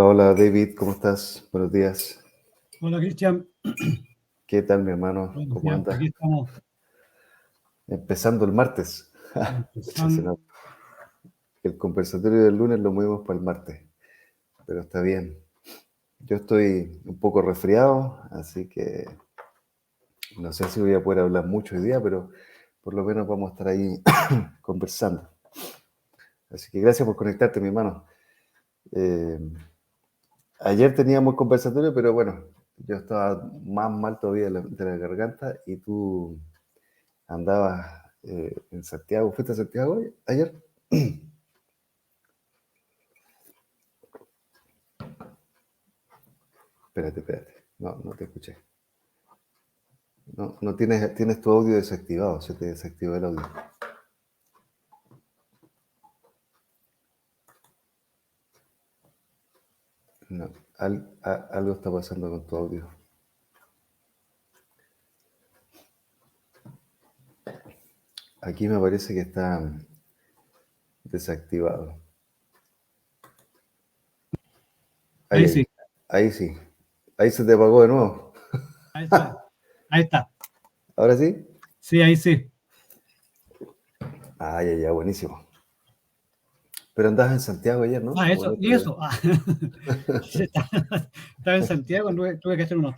Hola, hola David, ¿cómo estás? Buenos días. Hola Cristian, ¿Qué tal, mi hermano? buenos ¿Cómo días. andas? Aquí estamos Empezando el martes. Pucha, se empezando. nota que el conversatorio del lunes lo movimos para el martes, pero está bien. Yo estoy un poco resfriado, así que no sé si voy a poder hablar mucho hoy día, pero por lo menos vamos a estar ahí conversando. Así que gracias por conectarte, mi hermano. Eh, Ayer teníamos conversatorio, pero bueno, yo estaba más mal todavía de la garganta y tú andabas en Santiago. ¿Fuiste a Santiago ayer? Espérate. No, no te escuché. No, no tienes tu audio desactivado. Se te desactivó el audio. No, algo está pasando con tu audio. Aquí me parece que está desactivado. Ahí sí, Ahí sí. Ahí se te apagó de nuevo. ahí está. Ahí está. ¿Ahora sí? Sí, ahí sí. Ya, buenísimo. Pero andabas en Santiago ayer, ¿no? ¿O en Eso, otro y lugar? eso. Sí, estaba en Santiago, tuve que hacer unos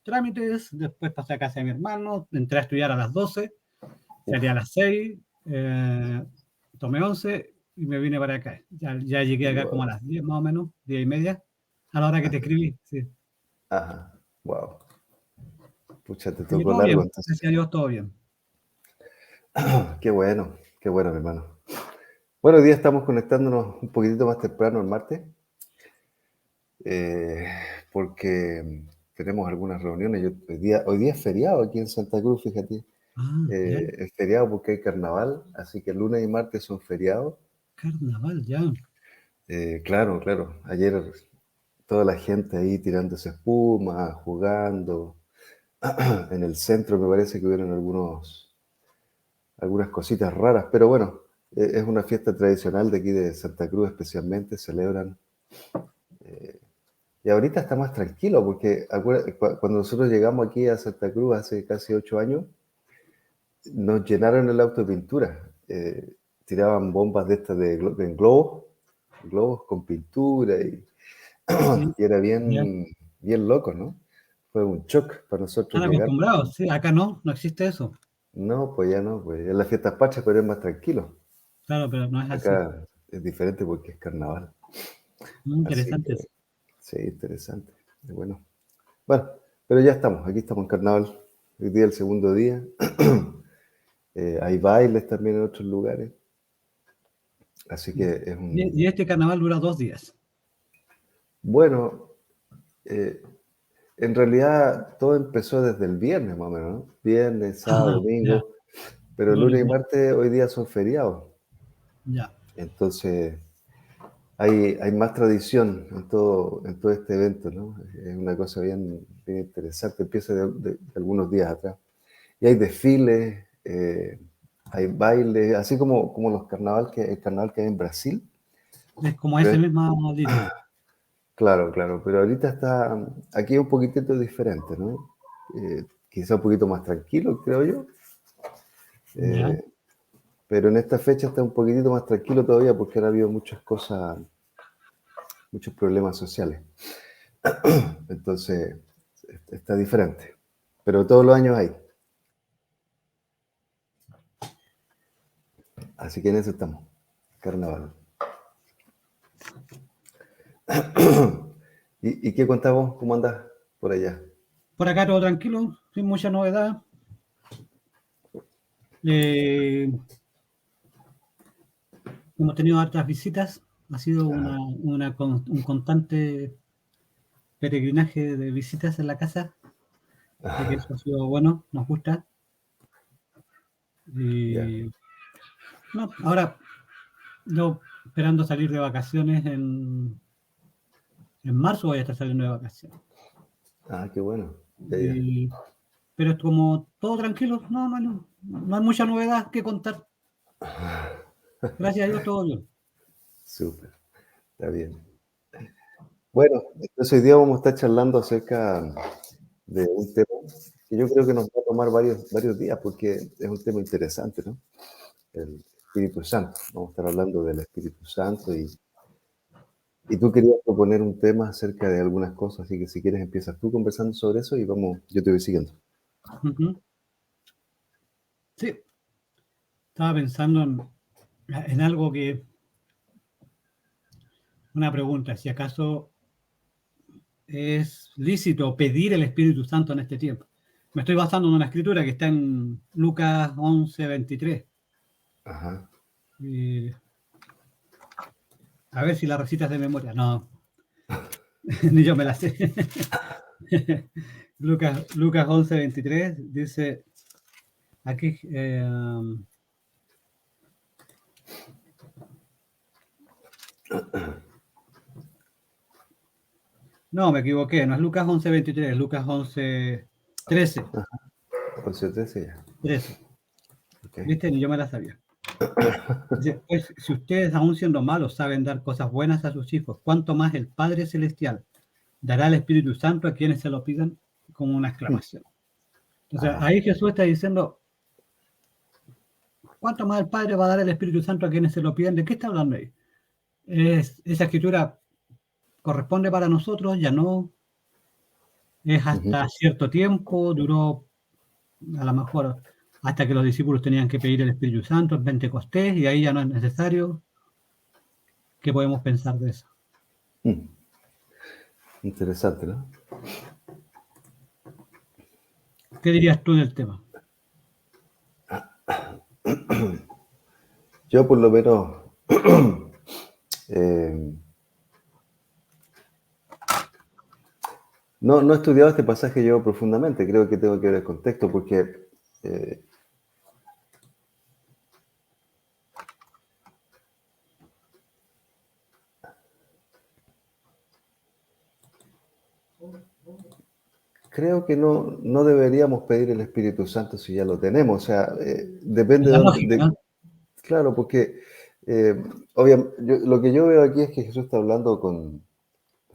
trámites, después pasé a casa de mi hermano, entré a estudiar a las 12, salí a Uf, las 6, tomé 11 y me vine para acá. Ya llegué acá como a wow. las 10 más o menos, 10 y media, a la hora que te escribí. Sí. Ajá, wow. Pucha, te Y tocó todo largo bien, entonces. gracias a Dios, todo bien. Qué bueno, mi hermano. Bueno, hoy día estamos conectándonos un poquitito más temprano el martes, eh, porque tenemos algunas reuniones. Hoy día es feriado aquí en Santa Cruz, fíjate. Ya, Es feriado porque hay carnaval, así que lunes y martes son feriados. carnaval, ya. Claro. Ayer toda la gente ahí tirándose espuma, jugando. En el centro me parece que hubieron algunas cositas raras, pero bueno, es una fiesta tradicional de aquí de Santa Cruz especialmente, celebran. Y ahorita está más tranquilo porque cuando nosotros llegamos aquí a Santa Cruz hace casi 8 años, nos llenaron el auto de pintura. Tiraban bombas de estas de globos con pintura Sí, y era ya. bien loco, ¿no? Fue un shock para nosotros Están llegar porque acostumbrados, sí, acá no existe eso. no, pues ya no, pues es la fiesta patrias, pero es más tranquilo. Claro, pero no es así. Acá es diferente porque es carnaval. Muy Así interesante que eso. sí, interesante. Y bueno, pero ya estamos, aquí estamos en carnaval. Hoy día el segundo día. Hay bailes también en otros lugares. Así que es Y este carnaval dura 2 días. bueno, eh, en realidad todo empezó desde el viernes más o menos, ¿no? Viernes, sábado, Ah, ya, domingo, pero lunes, lunes y martes hoy día son feriados. ya. Entonces hay más tradición en todo este evento, ¿no? Es una cosa bien interesante, empieza de algunos días atrás. Y hay desfiles, hay bailes, así como el carnaval que hay en Brasil. Es como Pero ese mismo línea. claro, pero ahorita aquí es un poquitito diferente, ¿no? Quizá un poquito más tranquilo, creo yo. Ya. Eh, pero en esta fecha está un poquitito más tranquilo todavía porque ahora ha habido muchas cosas, muchos problemas sociales. Entonces, está diferente. Pero todos los años hay. Así que en eso estamos. Carnaval. ¿Y qué contamos? ¿Cómo andas por allá? Por acá todo tranquilo, sin mucha novedad. Eh, hemos tenido hartas visitas. Ha sido Ajá. un constante peregrinaje de visitas en la casa. Así que eso ha sido bueno, nos gusta. Ya. Y no, ahora yo esperando salir de vacaciones en marzo voy a estar saliendo de vacaciones. Qué bueno. Ya. Y, pero es como todo tranquilo, no hay mucha novedad que contar. Gracias a Dios, todo bien. Súper. Está bien. Bueno, entonces hoy día vamos a estar charlando acerca de un tema que yo creo que nos va a tomar varios días porque es un tema interesante, ¿no? El Espíritu Santo. Vamos a estar hablando del Espíritu Santo y tú querías proponer un tema acerca de algunas cosas, así que si quieres empiezas tú conversando sobre eso y vamos, yo te voy siguiendo. Ujú. Sí, estaba pensando en algo una pregunta, si acaso es lícito pedir el Espíritu Santo en este tiempo. Me estoy basando en una escritura que está en Lucas 11:23. Ajá. A ver si la recitas de memoria. No, ni yo me la sé. Lucas 11:23 dice, aquí, no, me equivoqué, no es Lucas 11:23, es Lucas 11:13. 11:13 ya. 13. Ok. ¿Viste? Ni yo me la sabía. Dice, pues, si ustedes, aún siendo malos, saben dar cosas buenas a sus hijos, ¿cuánto más el Padre Celestial dará el Espíritu Santo a quienes se lo pidan? Como una exclamación. Entonces, Ajá. ahí Jesús está diciendo, ¿cuánto más el Padre va a dar el Espíritu Santo a quienes se lo piden? ¿De qué está hablando ahí? Esa escritura corresponde para nosotros, ya no es Ujú. hasta cierto tiempo, duró a lo mejor hasta que los discípulos tenían que pedir el Espíritu Santo en Pentecostés y ahí ya no es necesario. ¿Qué podemos pensar de eso? Mm. Interesante, ¿no? ¿Qué dirías tú del tema? Yo por lo menos eh, no he estudiado este pasaje yo profundamente, creo que tengo que ver el contexto porque eh, creo que no deberíamos pedir el Espíritu Santo si ya lo tenemos, o sea, depende La de lógica, ¿no? claro, porque obviamente lo que yo veo aquí es que Jesús está hablando con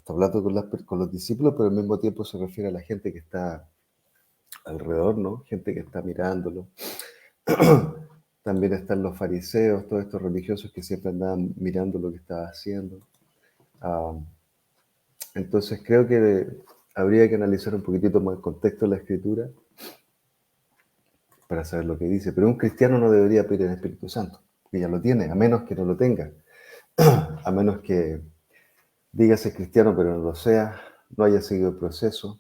los discípulos, pero al mismo tiempo se refiere a la gente que está alrededor, ¿no? Gente que está mirándolo. También están los fariseos, todos estos religiosos que siempre andaban mirando lo que estaba haciendo. Ah, entonces creo que habría que analizar un poquitito más el contexto de la escritura para saber lo que dice. Pero un cristiano no debería pedir el Espíritu Santo, porque ya lo tiene, a menos que no lo tenga. A menos que diga ser cristiano pero no lo sea, no haya seguido el proceso.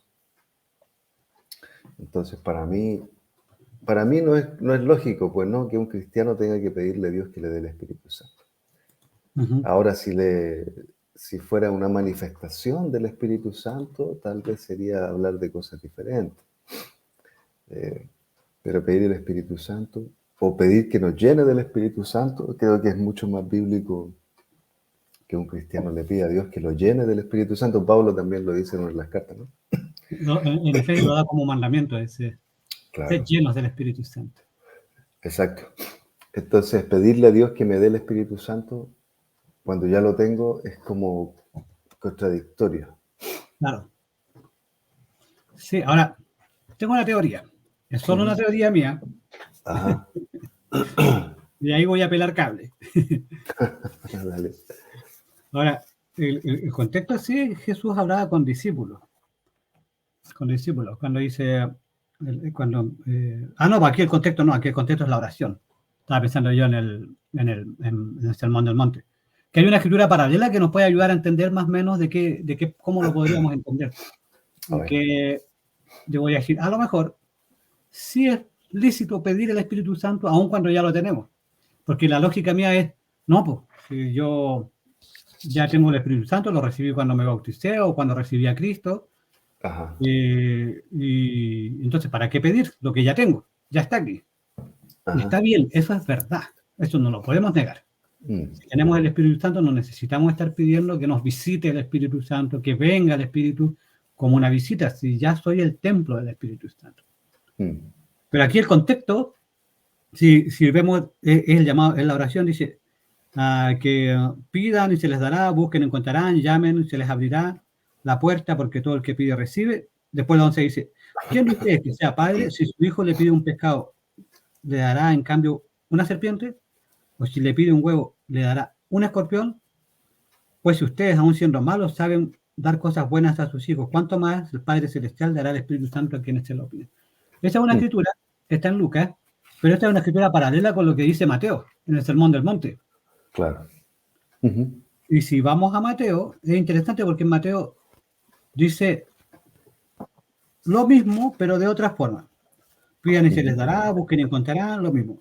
Entonces para mí no es lógico, pues, ¿no? Que un cristiano tenga que pedirle a Dios que le dé el Espíritu Santo. Uh-huh. Ahora, si fuera una manifestación del Espíritu Santo, tal vez sería hablar de cosas diferentes. Pero pedir el Espíritu Santo o pedir que nos llene del Espíritu Santo, creo que es mucho más bíblico que un cristiano le pida a Dios que lo llene del Espíritu Santo. Pablo también lo dice en una de las cartas, ¿no? En Efesios lo da como mandamiento, sed Claro, llenos del Espíritu Santo. exacto. Entonces, pedirle a Dios que me dé el Espíritu Santo cuando ya lo tengo es como contradictorio. Claro. Sí, ahora, tengo una teoría. Es solo una Ujú. teoría mía, Ajá, y ahí voy a pelar cable. dale. Ahora, el contexto así, Jesús hablaba con discípulos, cuando dice, no, aquí el contexto no, aquí el contexto es la oración. Estaba pensando yo en el Sermón del Monte. Que hay una escritura paralela que nos puede ayudar a entender más o menos cómo lo podríamos entender. A ver. Que yo voy a decir, a lo mejor sí es lícito pedir el Espíritu Santo aun cuando ya lo tenemos. Porque la lógica mía es, no, pues, si yo ya tengo el Espíritu Santo, lo recibí cuando me bauticé o cuando recibí a Cristo, Ajá, y entonces, ¿para qué pedir lo que ya tengo? Ya está aquí. Y está ajá. bien, eso es verdad. Eso no lo podemos negar. Mm, Si tenemos el Espíritu Santo, no necesitamos estar pidiendo que nos visite el Espíritu Santo, que venga el Espíritu como una visita, si ya soy el templo del Espíritu Santo. mm. Pero aquí el contexto, si vemos, es el llamado, en la oración dice que pidan y se les dará, busquen y encontrarán, llamen y se les abrirá. la puerta, porque todo el que pide recibe. Después la 11 dice, ¿quién de ustedes que sea padre, si su hijo le pide un pescado, le dará en cambio una serpiente? ¿O si le pide un huevo, le dará un escorpión? Pues si ustedes, aun siendo malos, saben dar cosas buenas a sus hijos, ¿cuánto más el Padre Celestial dará el Espíritu Santo a quienes se lo piden? Esa es una Mm, escritura que está en Lucas, pero esta es una escritura paralela con lo que dice Mateo en el Sermón del Monte. claro. Ujú. Y si vamos a Mateo, es interesante porque en Mateo dice lo mismo, pero de otra forma. Pidan y se les Ujú. dará, busquen y encontrarán, lo mismo.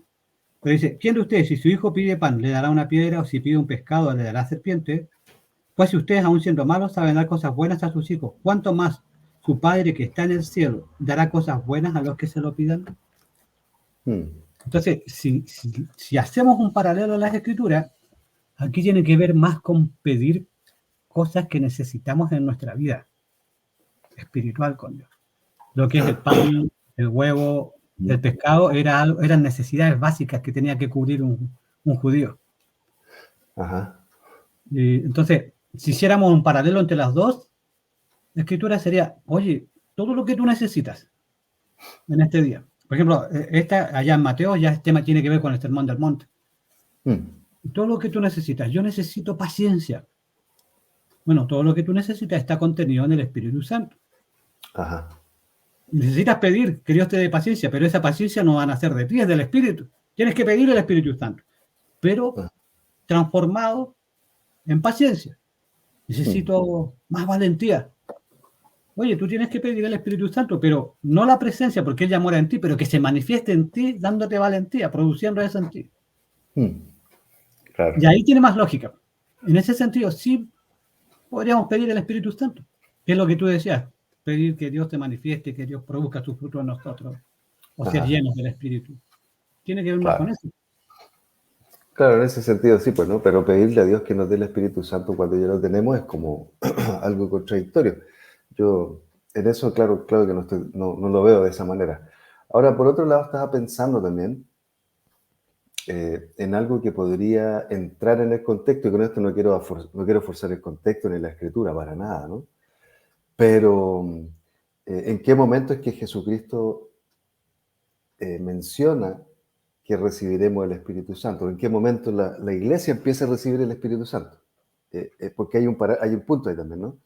Pero dice, ¿quién de ustedes, si su hijo pide pan, le dará una piedra, o si pide un pescado, le dará serpiente? Pues si ustedes, aun siendo malos, saben dar cosas buenas a sus hijos, ¿cuánto más su Padre que está en el cielo dará cosas buenas a los que se lo pidan? Mm, Entonces, si hacemos un paralelo a las escrituras, aquí tiene que ver más con pedir cosas que necesitamos en nuestra vida espiritual con Dios. Lo que es el pan, el huevo, el mm. pescado, eran necesidades básicas que tenía que cubrir un judío. Ajá. Y entonces, si hiciéramos un paralelo entre las dos escrituras, sería, oye, todo lo que tú necesitas en este día. Por ejemplo, esta allá en Mateo ya el tema tiene que ver con el Sermón del Monte. Mm, Todo lo que tú necesitas, yo necesito paciencia. Bueno, todo lo que tú necesitas está contenido en el Espíritu Santo. ajá. Necesitas pedir que Dios te dé paciencia, pero esa paciencia no va a nacer de ti, es del Espíritu. Tienes que pedir el Espíritu Santo, pero Ah, transformado en paciencia. mm, Necesito más valentía. Oye, tú tienes que pedir el Espíritu Santo, pero no la presencia, porque Él ya mora en ti, pero que se manifieste en ti, dándote valentía, produciendo eso en ti. mm, claro. Y ahí tiene más lógica. En ese sentido, sí podríamos pedir el Espíritu Santo, que es lo que tú decías, pedir que Dios te manifieste, que Dios produzca su fruto en nosotros, o ser Ajá, llenos del Espíritu. Tiene que ver más con claro. eso. Claro, en ese sentido sí, pues, ¿no? Pero pedirle a Dios que nos dé el Espíritu Santo cuando ya lo tenemos es como algo contradictorio. Yo, en eso, claro que no lo veo de esa manera. Ahora, por otro lado, estaba pensando también en algo que podría entrar en el contexto, y con esto no quiero forzar el contexto ni la escritura para nada, ¿no? Pero, ¿en qué momento es que Jesucristo menciona que recibiremos el Espíritu Santo? ¿En qué momento la iglesia empieza a recibir el Espíritu Santo? Porque hay un punto ahí también, ¿no?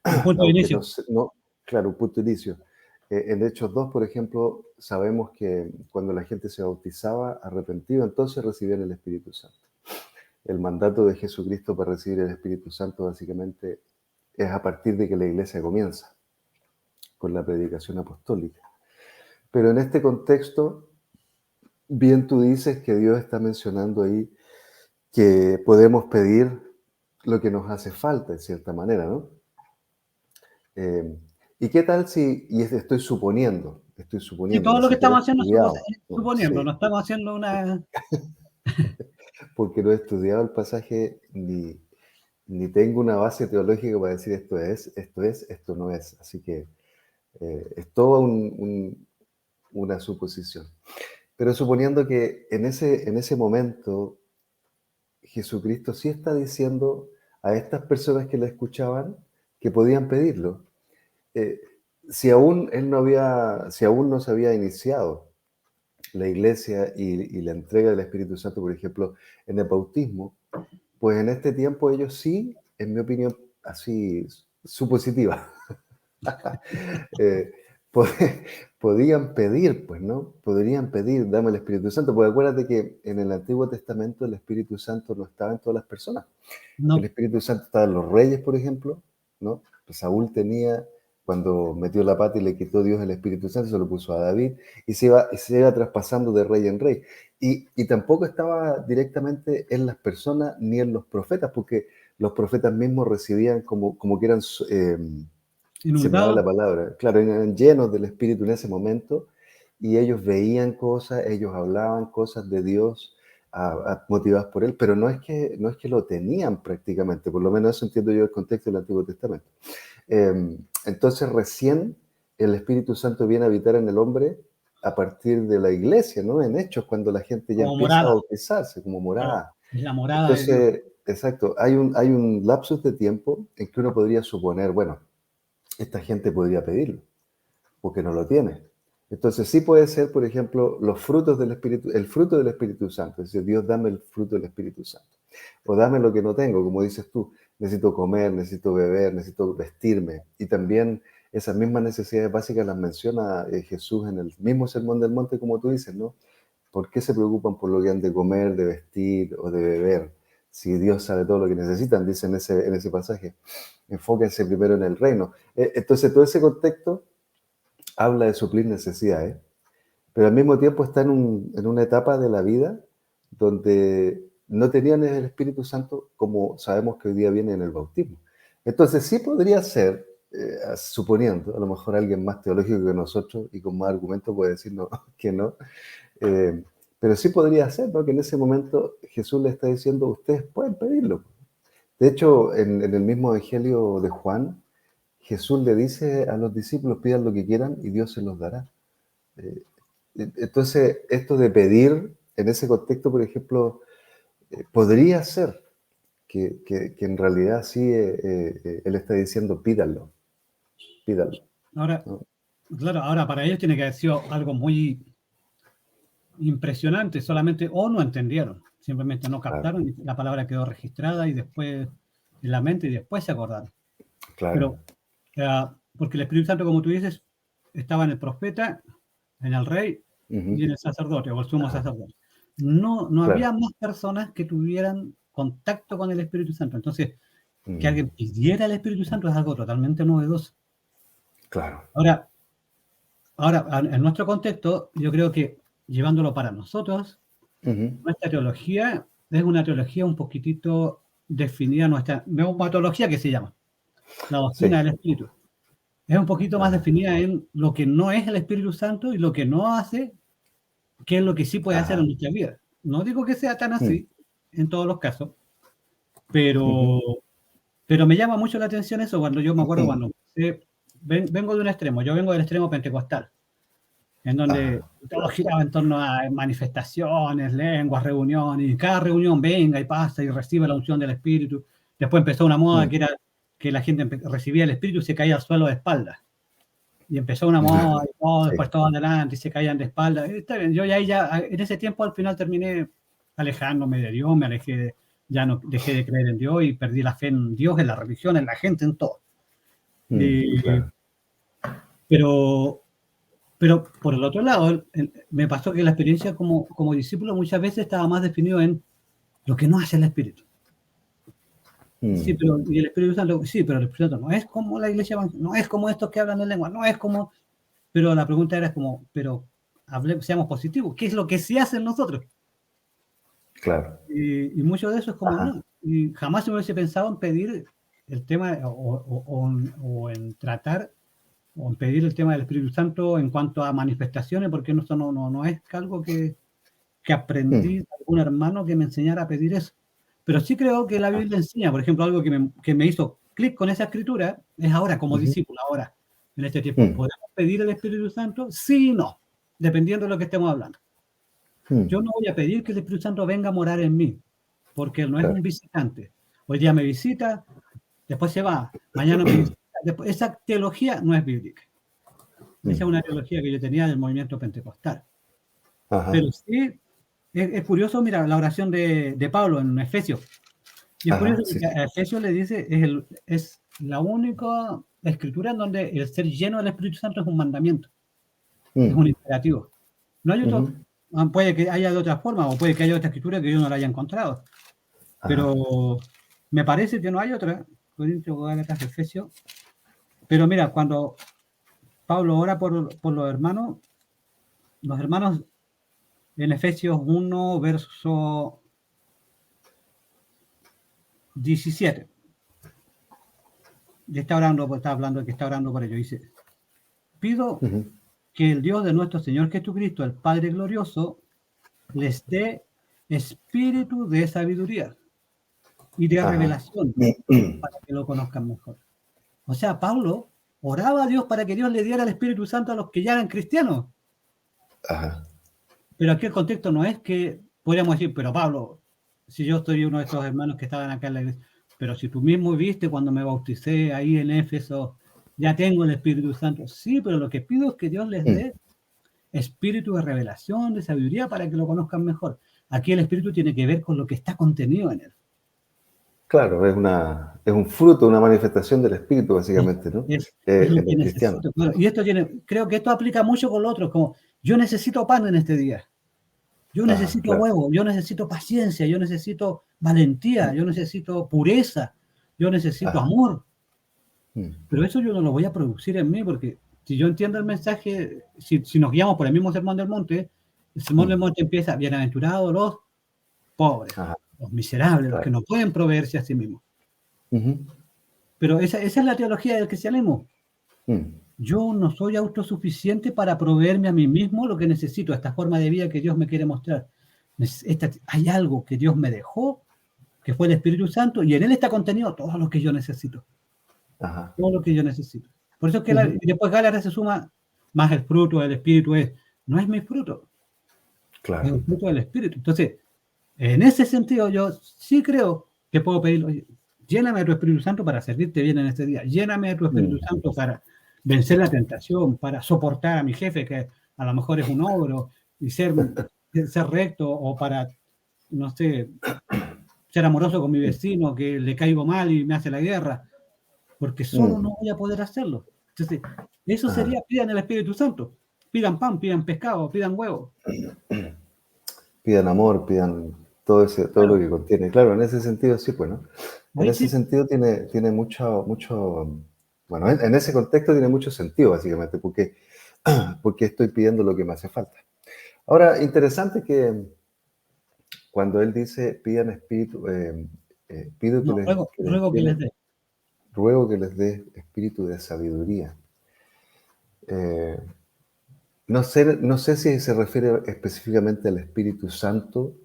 Un punto de Aunque inicio. claro, un punto de inicio. En Hechos 2, por ejemplo, sabemos que cuando la gente se bautizaba, arrepentido, entonces recibían el Espíritu Santo. El mandato de Jesucristo para recibir el Espíritu Santo básicamente es a partir de que la iglesia comienza con la predicación apostólica. Pero en este contexto, bien tú dices que Dios está mencionando ahí que podemos pedir lo que nos hace falta, en cierta manera, ¿no? Eh, ¿Y qué tal si, estoy Sí, suponiendo, todo ni lo que siquiera he estamos haciendo estudiado, es ¿no? suponiendo, Sí, no estamos haciendo una... porque no he estudiado el pasaje ni tengo una base teológica para decir esto no es. Así que es toda una suposición. Pero suponiendo que en ese momento Jesucristo sí está diciendo a estas personas que le escuchaban que podían pedirlo. Eh, si aún no se había iniciado la iglesia y la entrega del Espíritu Santo, por ejemplo, en el bautismo, pues en este tiempo ellos sí, en mi opinión, así supositiva, eh, pod- podían pedir, pues, ¿no? Podrían pedir, dame el Espíritu Santo, porque acuérdate que en el Antiguo Testamento el Espíritu Santo no estaba en todas las personas. El No, Espíritu Santo estaba en los reyes, por ejemplo, ¿no? Pues Saúl tenía, cuando metió la pata y le quitó Dios el Espíritu Santo, se lo puso a David y se iba traspasando de rey en rey. Y tampoco estaba directamente en las personas ni en los profetas, porque los profetas mismos recibían como que eran, se me va inundado. la palabra, claro, eran llenos del Espíritu en ese momento y ellos veían cosas, ellos hablaban cosas de Dios motivadas por él, pero no es que lo tenían prácticamente, por lo menos eso entiendo yo el contexto del Antiguo Testamento. Entonces recién el Espíritu Santo viene a habitar en el hombre a partir de la iglesia, ¿no? En Hechos, cuando la gente ya Como empieza a morada. bautizarse como Claro, morada. es la morada de Dios. Entonces, exacto, hay un lapsus de tiempo en que uno podría suponer, bueno, esta gente podría pedirlo, porque no lo tiene. Entonces sí puede ser, por ejemplo, los frutos del Espíritu, el fruto del Espíritu Santo. Es decir, Dios, dame el fruto del Espíritu Santo. O dame lo que no tengo, como dices tú. Necesito comer, necesito beber, necesito vestirme. Y también esas mismas necesidades básicas las menciona Jesús en el mismo Sermón del Monte, como tú dices, ¿no? ¿Por qué se preocupan por lo que han de comer, de vestir o de beber? Si Dios sabe todo lo que necesitan, dice en ese pasaje. Enfóquense primero en el reino. Entonces, todo ese contexto habla de suplir necesidades, pero al mismo tiempo está en una etapa de la vida donde no tenían el Espíritu Santo como sabemos que hoy día viene en el bautismo. Entonces sí podría ser, suponiendo, a lo mejor alguien más teológico que nosotros y con más argumentos puede decirnos que no, pero sí podría ser, ¿no? Que en ese momento Jesús le está diciendo, ustedes pueden pedirlo. De hecho, en el mismo Evangelio de Juan, Jesús le dice a los discípulos, pidan lo que quieran y Dios se los dará. Eh, entonces, esto de pedir, en ese contexto, por ejemplo, podría ser que en realidad sí Él está diciendo, pídanlo, pídanlo. Ahora, ¿No? claro, ahora para ellos tiene que haber sido algo muy impresionante, solamente o no entendieron, simplemente no Claro, captaron y la palabra quedó registrada y después en la mente y después se acordaron. claro. Pero, porque el Espíritu Santo, como tú dices, estaba en el profeta, en el rey Ujú. y en el sacerdote o el sumo Ajá, sacerdote. No había claro. más personas que tuvieran contacto con el Espíritu Santo. Entonces, que Mm, alguien pidiera el Espíritu Santo es algo totalmente novedoso. claro. Ahora, en nuestro contexto, yo creo que llevándolo para nosotros, Ujú. nuestra teología es una teología un poquitito definida, nuestra neumatología que se llama, la doctrina Sí. del Espíritu. Es un poquito más Ajá, definida en lo que no es el Espíritu Santo y lo que no hace, qué es lo que sí puede hacer en ajá. nuestra vida. No digo que sea tan Mm, así en todos los casos, ujú, pero, pero me llama mucho la atención eso cuando yo me acuerdo mm, cuando vengo de un extremo, yo vengo del extremo pentecostal, en donde ajá. todo giraba en torno a manifestaciones, lenguas, reuniones, y cada reunión venga y pasa y recibe la unción del Espíritu. Después empezó una moda Mm, que era que la gente recibía el Espíritu y se caía al suelo de espaldas. Y empezó una moda, y todo, sí. después todo adelante, y se caían de espaldas. Está bien, yo ya, en ese tiempo al final terminé alejándome de Dios, me alejé, ya no dejé de creer en Dios y perdí la fe en Dios, en la religión, en la gente, en todo. Y, Claro. pero, pero por el otro lado, me pasó que la experiencia como discípulo muchas veces estaba más definido en lo que no hace el Espíritu. Sí, Mm, pero y el Espíritu Santo, sí, pero el Espíritu Santo no es como la iglesia evangélica, no es como estos que hablan en lengua, no es como. Pero la pregunta era como, pero seamos positivos, ¿qué es lo que sí hacen nosotros? claro. Y mucho de eso es como, Ajá. no, y jamás se me hubiese pensado en pedir el tema o en tratar o en pedir el tema del Espíritu Santo en cuanto a manifestaciones, porque eso no es algo que aprendí Mm, de algún hermano que me enseñara a pedir eso. Pero sí creo que la ajá. Biblia enseña, por ejemplo, algo que me hizo clic con esa escritura, es ahora como Ujú. discípulo, ahora, en este tiempo. Mm, ¿Podemos pedir el Espíritu Santo? Sí y no, dependiendo de lo que estemos hablando. mm, Yo no voy a pedir que el Espíritu Santo venga a morar en mí, porque Él no es claro. un visitante. Hoy día me visita, después se va, mañana me visita. Esa teología no es bíblica. Esa es Mm, una teología que yo tenía del movimiento pentecostal. ajá. Pero sí, es curioso, mira, la oración de Pablo en Efesios. Y es curioso Ajá. Sí, porque sí. a Efesios le dice, es la única escritura en donde el ser lleno del Espíritu Santo es un mandamiento, es Mm, un imperativo. No hay otro, ujú, puede que haya de otra forma o puede que haya otra escritura que yo no la haya encontrado, ajá. pero me parece que no hay otra. Corintios, Gálatas, Efesios. Pero mira, cuando Pablo ora por los hermanos en Efesios 1, verso 17, y está hablando que está orando por ellos, dice, pido Ujú, que el Dios de nuestro Señor Jesucristo, el Padre glorioso, les dé espíritu de sabiduría y de ajá. revelación para que lo conozcan mejor. O sea, Pablo oraba a Dios para que Dios le diera el Espíritu Santo a los que ya eran cristianos. Ajá. Pero aquí el contexto no es que podríamos decir, pero Pablo, si yo estoy uno de estos hermanos que estaban acá en la iglesia, pero si tú mismo viste cuando me bauticé ahí en Éfeso ya tengo el Espíritu Santo. Sí, pero lo que pido es que Dios les dé espíritu de revelación, de sabiduría, para que lo conozcan mejor. Aquí el espíritu tiene que ver con lo que está contenido en él. Claro, es un fruto, una manifestación del Espíritu, Es, básicamente, ¿no? es lo En que los cristianos. necesito. Claro, y esto creo que esto aplica mucho con lo otro, como yo necesito pan en este día, yo Ajá, necesito claro. huevo, yo necesito paciencia, yo necesito valentía, Mm, yo necesito pureza, yo necesito ajá, amor. mm, Pero eso yo no lo voy a producir en mí, porque si yo entiendo el mensaje, si nos guiamos por el mismo Sermón del Monte, el Sermón del mm, Monte empieza: bienaventurados los pobres, ajá, los miserables, los que claro. no pueden proveerse a sí mismos. Ujú, Pero esa es la teología del cristianismo. mm, Yo no soy autosuficiente para proveerme a mí mismo lo que necesito, esta forma de vida que Dios me quiere mostrar. Hay algo que Dios me dejó, que fue el Espíritu Santo, y en él está contenido todo lo que yo necesito. ajá, Todo lo que yo necesito. Por eso es que ujú, y después Gálatas se suma más el fruto del Espíritu, no es mi fruto, es claro. el fruto del Espíritu. Entonces, en ese sentido, yo sí creo que puedo pedir: oye, lléname de tu Espíritu Santo para servirte bien en este día. Lléname de tu Espíritu Mm, Santo para vencer la tentación, para soportar a mi jefe, que a lo mejor es un ogro, y ser recto, o para, no sé, ser amoroso con mi mm, vecino, que le caigo mal y me hace la guerra, porque solo mm, no voy a poder hacerlo. Entonces, eso ajá. sería: pidan el Espíritu Santo. Pidan pan, pidan pescado, pidan huevo. Pidan amor, pidan todo lo Claro, que contiene. Claro, en ese sentido sí, pues, ¿no? En ahí ese sí. sentido tiene bueno, en ese contexto tiene mucho sentido, básicamente, porque estoy pidiendo lo que me hace falta. Ahora, interesante que cuando él dice, pidan espíritu, pido No, que les ruego que les llene, dé. ruego que les dé espíritu de sabiduría. Eh, no sé si se refiere específicamente al Espíritu Santo,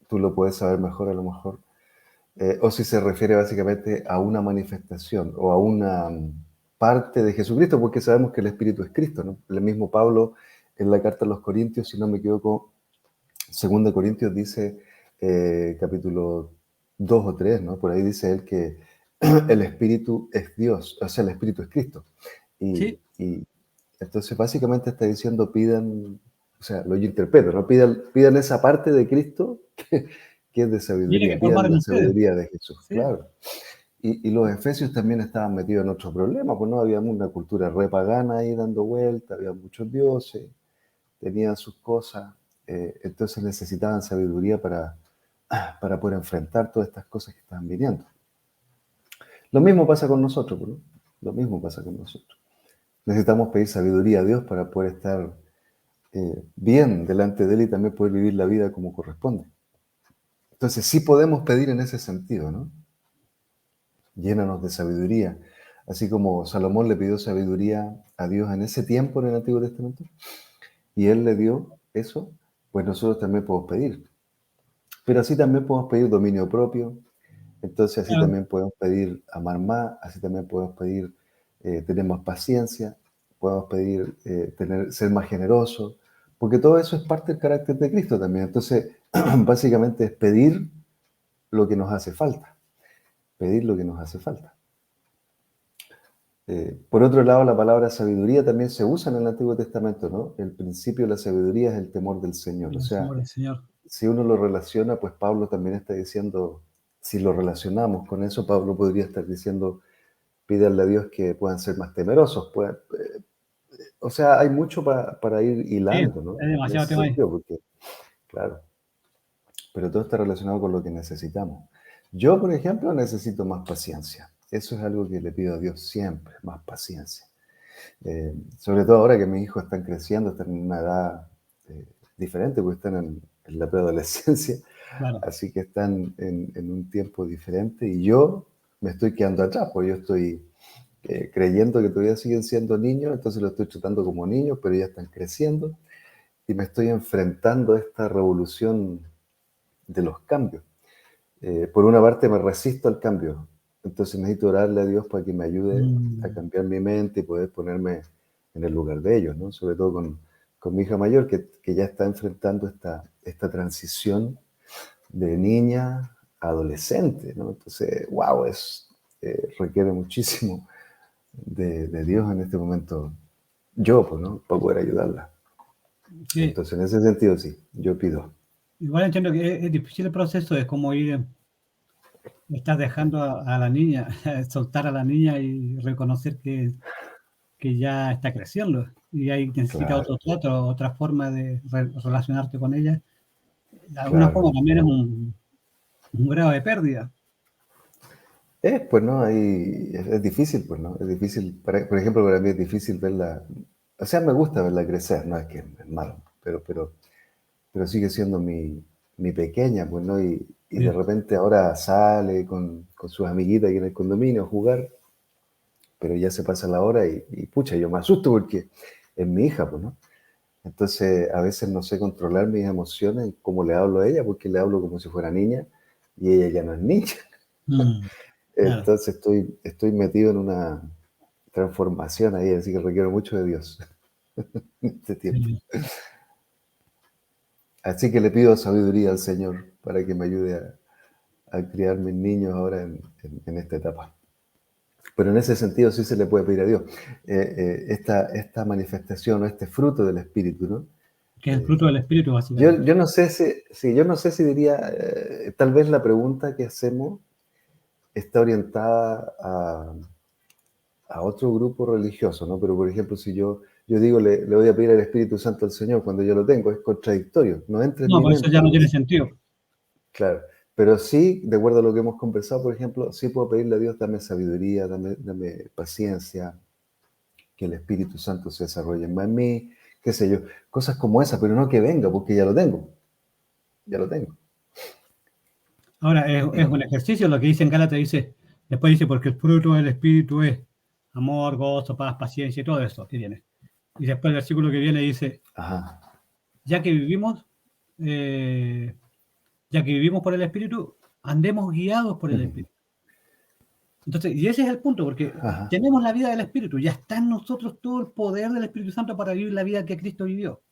tú lo puedes saber mejor a lo mejor, o si se refiere básicamente a una manifestación o a una parte de Jesucristo, porque sabemos que el Espíritu es Cristo, ¿no? El mismo Pablo en la carta a los Corintios, si no me equivoco, 2 Corintios dice, capítulo 2 o 3, ¿no? Por ahí dice él que el Espíritu es Dios, o sea, el Espíritu es Cristo. Sí, Y entonces básicamente está diciendo, pidan, o sea, lo yo interpreto, ¿no? Pidan esa parte de Cristo que es de tiene que sabiduría, formar pidan en la ustedes. sabiduría de Jesús, Sí, claro. Y los efesios también estaban metidos en otro problema, pues no había una cultura re pagana ahí dando vuelta, había muchos dioses, tenían sus cosas, entonces necesitaban sabiduría para poder enfrentar todas estas cosas que estaban viniendo. Lo mismo pasa con nosotros, ¿no? Lo mismo pasa con nosotros. Necesitamos pedir sabiduría a Dios para poder estar bien delante de Él y también poder vivir la vida como corresponde. Entonces sí podemos pedir en ese sentido, ¿no? Llénanos de sabiduría. Así como Salomón le pidió sabiduría a Dios en ese tiempo en el Antiguo Testamento, y Él le dio eso, pues nosotros también podemos pedir. Pero así también podemos pedir dominio propio, entonces así claro. también podemos pedir amar más, así también podemos pedir tener más paciencia, podemos pedir ser más generosos, porque todo eso es parte del carácter de Cristo también. Entonces, básicamente es pedir lo que nos hace falta, pedir lo que nos hace falta. Por otro lado, la palabra sabiduría también se usa en el Antiguo Testamento, ¿no? El principio de la sabiduría es el temor del Señor. O El sea, temor del Señor. si uno lo relaciona, pues Pablo también está diciendo, si lo relacionamos con eso, Pablo podría estar diciendo, pídanle a Dios que puedan ser más temerosos. O sea, hay mucho para ir Sí, hilando, ¿no? es En demasiado ese tema ahí. sentido, porque, claro, pero todo está relacionado con lo que necesitamos. Yo, por ejemplo, necesito más paciencia. Eso es algo que le pido a Dios siempre, más paciencia. Sobre todo ahora que mis hijos están creciendo, están en una edad diferente, porque están en la preadolescencia, Claro. así que están en un tiempo diferente y yo me estoy quedando atrás, porque yo estoy creyendo que todavía siguen siendo niños, entonces lo estoy tratando como niños, pero ya están creciendo y me estoy enfrentando a esta revolución de los cambios. Por una parte me resisto al cambio, entonces necesito orarle a Dios para que me ayude a Mm, cambiar mi mente y poder ponerme en el lugar de ellos, ¿no? Sobre todo con mi hija mayor que ya está enfrentando esta transición de niña a adolescente, ¿no? Entonces, wow, requiere muchísimo, de Dios en este momento, yo, pues, ¿no? Para poder ayudarla. Sí, Entonces, en ese sentido, sí, yo pido. igual entiendo que es difícil el proceso, es como ir, estás dejando a la niña, soltar a la niña y reconocer que ya está creciendo y ahí necesita Claro, otro trato, otra forma de relacionarte con ella. De alguna claro. forma también es un grado de pérdida. Pues no, ahí es difícil, pues no, es difícil, por ejemplo, para mí es difícil verla, o sea, me gusta verla crecer, no es que es malo, pero sigue siendo mi pequeña, pues no, y de Sí. repente ahora sale con sus amiguitas aquí en el condominio a jugar, pero ya se pasa la hora y pucha, yo me asusto porque es mi hija, pues no. Entonces, a veces no sé controlar mis emociones, cómo le hablo a ella, porque le hablo como si fuera niña, y ella ya no es niña. Mm, claro. Entonces estoy metido en una transformación ahí, así que requiero mucho de Dios en este tiempo. Sí. Así que le pido sabiduría al Señor para que me ayude a criar mis niños ahora en esta etapa. Pero en ese sentido sí se le puede pedir a Dios. Esta manifestación o este fruto del Espíritu, ¿no? Que es el Eh, fruto del espíritu, yo, básicamente. yo no sé si, yo no sé si diría, tal vez la pregunta que hacemos está orientada a otro grupo religioso, ¿no? Pero, por ejemplo, si yo digo, le voy a pedir el Espíritu Santo al Señor cuando yo lo tengo, es contradictorio, no entra en No, mi por eso ya mente no algo tiene así. sentido. Claro, pero sí, de acuerdo a lo que hemos conversado, por ejemplo, sí puedo pedirle a Dios, dame sabiduría, dame paciencia, que el Espíritu Santo se desarrolle más en mí, qué sé yo, cosas como esas, pero no que venga, porque ya lo tengo, ya lo tengo. Ahora, es un ejercicio lo que dice en Gálatas, dice, después dice, porque el fruto del espíritu es amor, gozo, paz, paciencia y todo eso que tiene. Y después el versículo que viene dice, Ajá. ya que vivimos, eh, ya que vivimos por el espíritu, andemos guiados por el Ujú. espíritu. Entonces, y ese es el punto, porque Ajá. tenemos la vida del espíritu, ya está en nosotros todo el poder del Espíritu Santo para vivir la vida que Cristo vivió.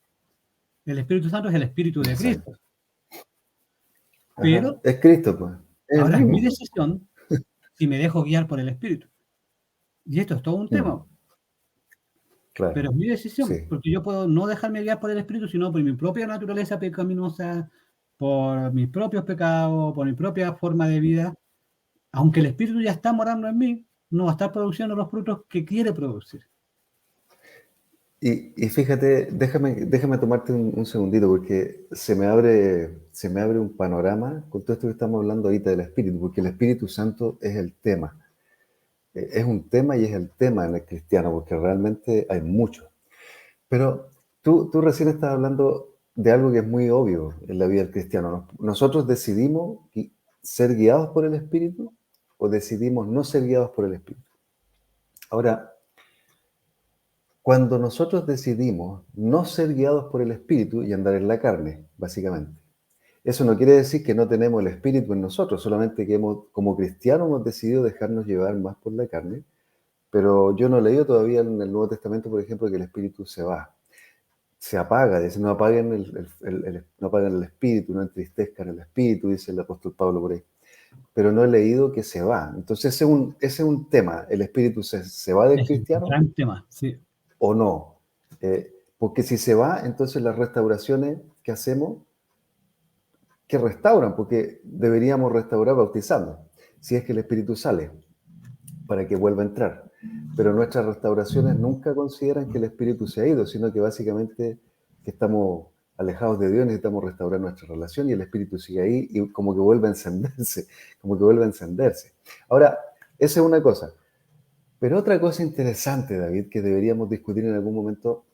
El Espíritu Santo es el espíritu de Exacto. Cristo, Ajá. pero Es Cristo, pues. Es el ahora es mi mismo. decisión si me dejo guiar por el espíritu. Y esto es todo un Mm, tema, pero claro. es mi decisión, Sí. porque yo puedo no dejarme guiar por el espíritu, sino por mi propia naturaleza pecaminosa, por mis propios pecados, por mi propia forma de vida. Aunque el espíritu ya está morando en mí, no va a estar produciendo los frutos que quiere producir. Y fíjate, déjame tomarte un segundito, porque se me abre un panorama con todo esto que estamos hablando ahorita del Espíritu, porque el Espíritu Santo es el tema. Es un tema y es el tema en el cristiano, porque realmente hay mucho. Pero tú recién estás hablando de algo que es muy obvio en la vida del cristiano. Nosotros decidimos ser guiados por el Espíritu o decidimos no ser guiados por el Espíritu. Ahora, cuando nosotros decidimos no ser guiados por el Espíritu y andar en la carne, básicamente, eso no quiere decir que no tenemos el Espíritu en nosotros, solamente que como cristianos hemos decidido dejarnos llevar más por la carne, pero yo no he leído todavía en el Nuevo Testamento, por ejemplo, que el Espíritu se apaga, dice, no apaguen el Espíritu, no entristezcan el Espíritu, dice el apóstol Pablo por ahí. Pero no he leído que se va. Entonces ese es un tema, ¿el Espíritu se va del Es un cristiano gran tema, sí. o no? Porque si se va, entonces las restauraciones que hacemos, que restauran, porque deberíamos restaurar bautizando, si es que el Espíritu sale, para que vuelva a entrar. Pero nuestras restauraciones nunca consideran que el Espíritu se ha ido, sino que básicamente que estamos alejados de Dios, necesitamos restaurar nuestra relación y el Espíritu sigue ahí y como que vuelve a encenderse, como que vuelve a encenderse. Ahora, esa es una cosa. Pero otra cosa interesante, David, que deberíamos discutir en algún momento,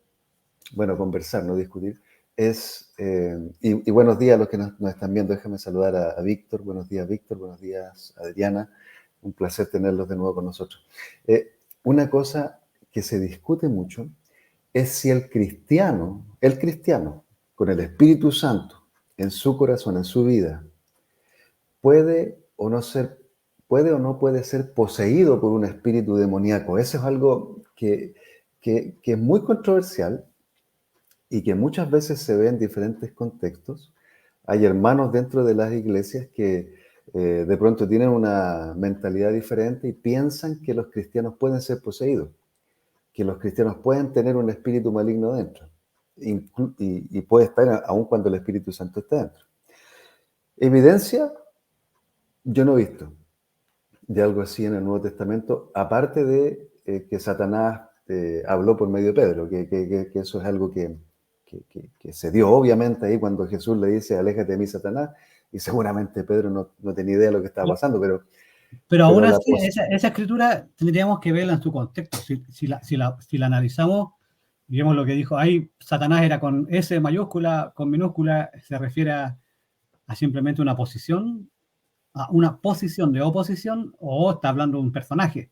bueno, conversar, no discutir, y buenos días a los que nos están viendo. Déjame saludar a Víctor. Buenos días, Víctor. Buenos días, Adriana. Un placer tenerlos de nuevo con nosotros. Una cosa que se discute mucho es si el cristiano, con el Espíritu Santo en su corazón, en su vida, puede o no ser, puede o no puede ser poseído por un espíritu demoníaco. Eso es algo que es muy controversial y que muchas veces se ve en diferentes contextos. Hay hermanos dentro de las iglesias que de pronto tienen una mentalidad diferente y piensan que los cristianos pueden ser poseídos, que los cristianos pueden tener un espíritu maligno dentro, y puede estar aun cuando el Espíritu Santo está dentro. Evidencia, yo no he visto de algo así en el Nuevo Testamento, aparte de que Satanás habló por medio de Pedro, que eso es algo que se dio obviamente ahí cuando Jesús le dice, aléjate de mí, Satanás, y seguramente Pedro no tenía idea de lo que estaba pasando, Pero aún pero así, esa escritura tendríamos que verla en su contexto. Si la analizamos, digamos lo que dijo ahí, Satanás era con S mayúscula, con minúscula, se refiere a simplemente una posición de oposición, o está hablando de un personaje.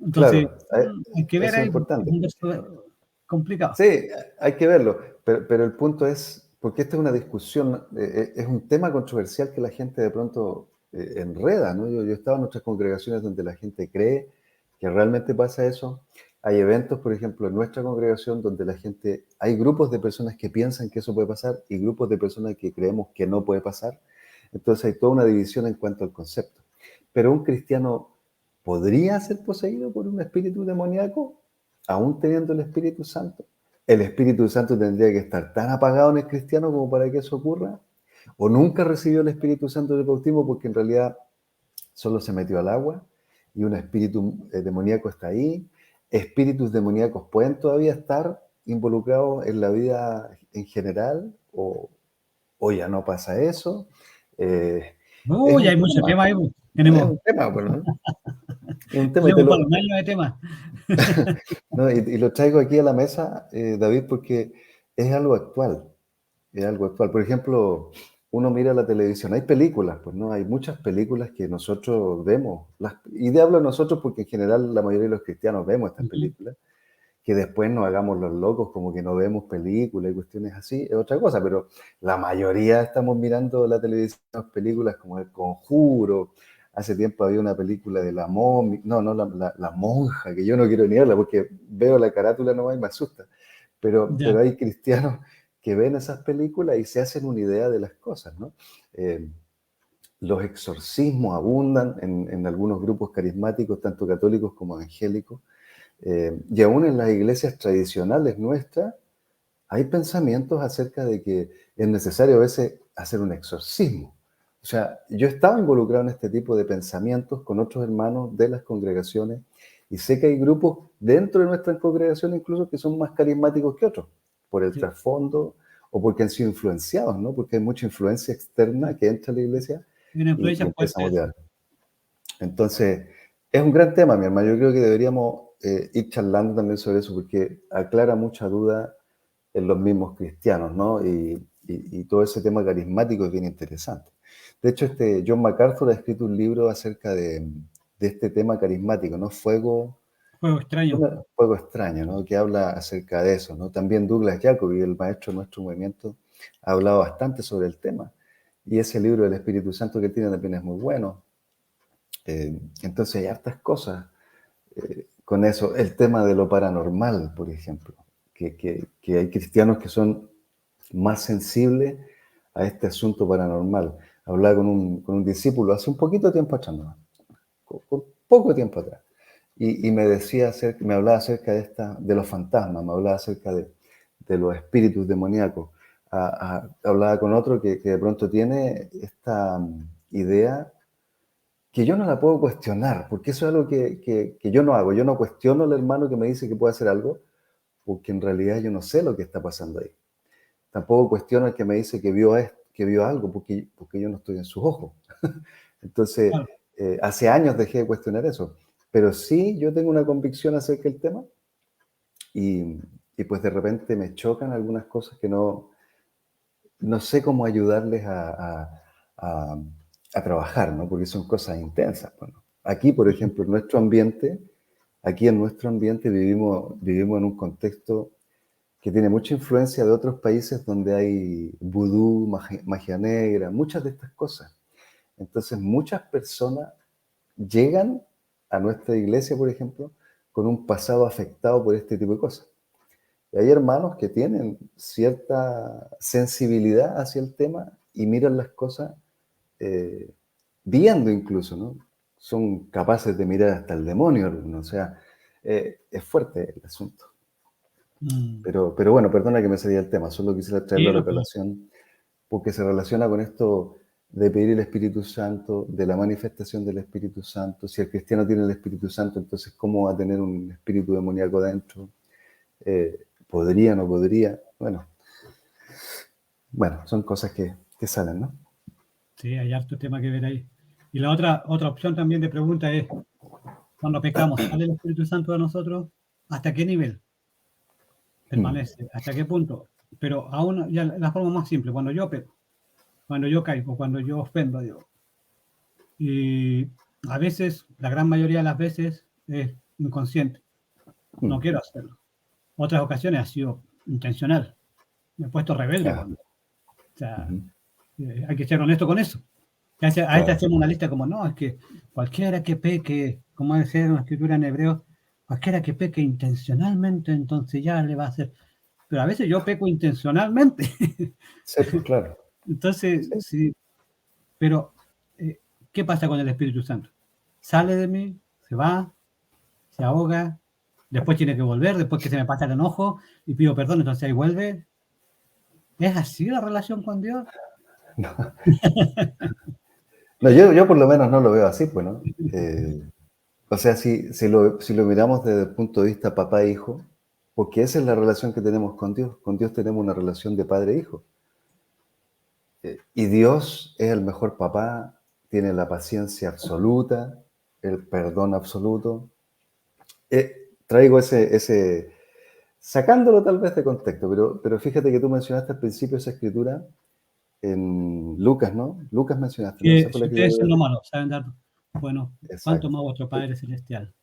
Entonces, claro, hay que ver eso es ahí, es importante. un verso complicado. Sí, hay que verlo, pero el punto es, porque esta es una discusión, es un tema controversial que la gente de pronto enreda, ¿no? Yo he estado en otras congregaciones donde la gente cree que realmente pasa eso. Hay eventos, por ejemplo, en nuestra congregación donde hay grupos de personas que piensan que eso puede pasar y grupos de personas que creemos que no puede pasar. Entonces hay toda una división en cuanto al concepto. Pero un cristiano podría ser poseído por un espíritu demoníaco, aún teniendo el Espíritu Santo. ¿El Espíritu Santo tendría que estar tan apagado en el cristiano como para que eso ocurra? ¿O nunca recibió el Espíritu Santo del bautismo porque en realidad solo se metió al agua y un espíritu demoníaco está ahí? ¿Espíritus demoníacos pueden todavía estar involucrados en la vida en general? ¿O ya no pasa eso? Es Uy, un hay mucho tema, tema ahí. es Tenemos, un tema, bueno, ¿no? Es un tema y tenemos para un año de temas. no, y lo traigo aquí a la mesa, David, porque es algo actual. Es algo actual. Por ejemplo, uno mira la televisión, hay películas, pues no, hay muchas películas que nosotros vemos. Y de hablo nosotros porque en general la mayoría de los cristianos vemos estas Ujú. películas. Que después nos hagamos los locos como que no vemos películas y cuestiones así, es otra cosa, pero la mayoría estamos mirando la televisión, películas como El Conjuro. Hace tiempo había una película de la momia, la monja, que yo no quiero ni verla porque veo la carátula nomás y me asusta. Pero Ya. hay cristianos que ven esas películas y se hacen una idea de las cosas, ¿no? Eh, los exorcismos abundan en algunos grupos carismáticos, tanto católicos como evangélicos. Y aún en las iglesias tradicionales nuestras, hay pensamientos acerca de que es necesario a veces hacer un exorcismo. O sea, yo estaba involucrado en este tipo de pensamientos con otros hermanos de las congregaciones y sé que hay grupos dentro de nuestra congregación incluso que son más carismáticos que otros, por el Sí. trasfondo o porque han sido influenciados, ¿no? Porque hay mucha influencia externa que entra a la iglesia Hay una y influencia empieza a fuerte. motivar. Entonces, es un gran tema, mi hermano. Yo creo que deberíamos ir charlando también sobre eso porque aclara mucha duda en los mismos cristianos, ¿no? Y todo ese tema carismático es bien interesante. De hecho, John MacArthur ha escrito un libro acerca de este tema carismático, ¿no? Juego extraño. Fuego extraño, ¿no? Que habla acerca de eso, ¿no? También Douglas Jacobi, el maestro de nuestro movimiento, ha hablado bastante sobre el tema. Y ese libro del Espíritu Santo que tiene también es muy bueno. Entonces hay hartas cosas con eso. El tema de lo paranormal, por ejemplo, que hay cristianos que son más sensibles a este asunto paranormal. Hablaba con un discípulo hace un poquito de tiempo atrás, ¿no? Con poco tiempo atrás, y me hablaba acerca de los fantasmas, me hablaba acerca de los espíritus demoníacos. Hablaba con otro que de pronto tiene esta idea que yo no la puedo cuestionar, porque eso es algo que yo no hago. Yo no cuestiono al hermano que me dice que puede hacer algo, porque en realidad yo no sé lo que está pasando ahí. Tampoco cuestiono al que me dice que vio algo, porque yo no estoy en sus ojos. Entonces, Claro. hace años dejé de cuestionar eso. Pero sí, yo tengo una convicción acerca del tema y, y pues de repente me chocan algunas cosas que no sé cómo ayudarles a- a trabajar, ¿no? Porque son cosas intensas. Bueno, aquí, por ejemplo, en nuestro ambiente vivimos en un contexto que tiene mucha influencia de otros países donde hay vudú, magia negra, muchas de estas cosas. Entonces, muchas personas llegan a nuestra iglesia, por ejemplo, con un pasado afectado por este tipo de cosas. Y hay hermanos que tienen cierta sensibilidad hacia el tema y miran las cosas eh, viendo incluso, ¿no? Son capaces de mirar hasta el demonio algunos, o sea, es fuerte el asunto. Pero bueno, perdona que me salía el tema, solo quisiera traerlo Sí, a la no, pero colación, porque se relaciona con esto de pedir el Espíritu Santo, de la manifestación del Espíritu Santo. Si el cristiano tiene el Espíritu Santo, entonces ¿cómo va a tener un espíritu demoníaco dentro? ¿Podría, no podría? Bueno, son cosas que salen, ¿no? sí, hay harto tema que ver ahí. Y la otra opción también de pregunta es, cuando pecamos, ¿sale el Espíritu Santo de nosotros? ¿Hasta qué nivel permanece? ¿Hasta qué punto? Pero aún, ya la forma más simple, cuando yo peco, cuando yo caigo, cuando yo ofendo a Dios. Y a veces, la gran mayoría de las veces, es inconsciente. No quiero hacerlo. Otras ocasiones ha sido intencional. Me he puesto rebelde Ah, con Dios. O sea, ujú, hay que ser honesto con eso. A veces claro. hacemos una lista como, no, es que cualquiera que peque, como dice una escritura en hebreo, cualquiera que peque intencionalmente, entonces ya le va a hacer. Pero a veces yo peco intencionalmente. Sí, pues claro. Entonces, Sí. sí, pero ¿qué pasa con el Espíritu Santo? Sale de mí, se va, se ahoga, después tiene que volver, después que se me pasa el enojo y pido perdón, entonces ahí vuelve. ¿Es así la relación con Dios? No, yo por lo menos no lo veo así, pues, ¿no? O sea, si lo miramos desde el punto de vista papá-hijo, porque esa es la relación que tenemos con Dios tenemos una relación de padre-hijo. Y Dios es el mejor papá, tiene la paciencia absoluta, el perdón absoluto. Traigo sacándolo tal vez de contexto, pero fíjate que tú mencionaste al principio esa escritura en Lucas, ¿no? Lucas mencionaste, ¿no? Esa Que fue si la que yo ustedes había siendo leído. malos saben dar, bueno, ¿cuánto Exacto. más vuestro Padre Celestial?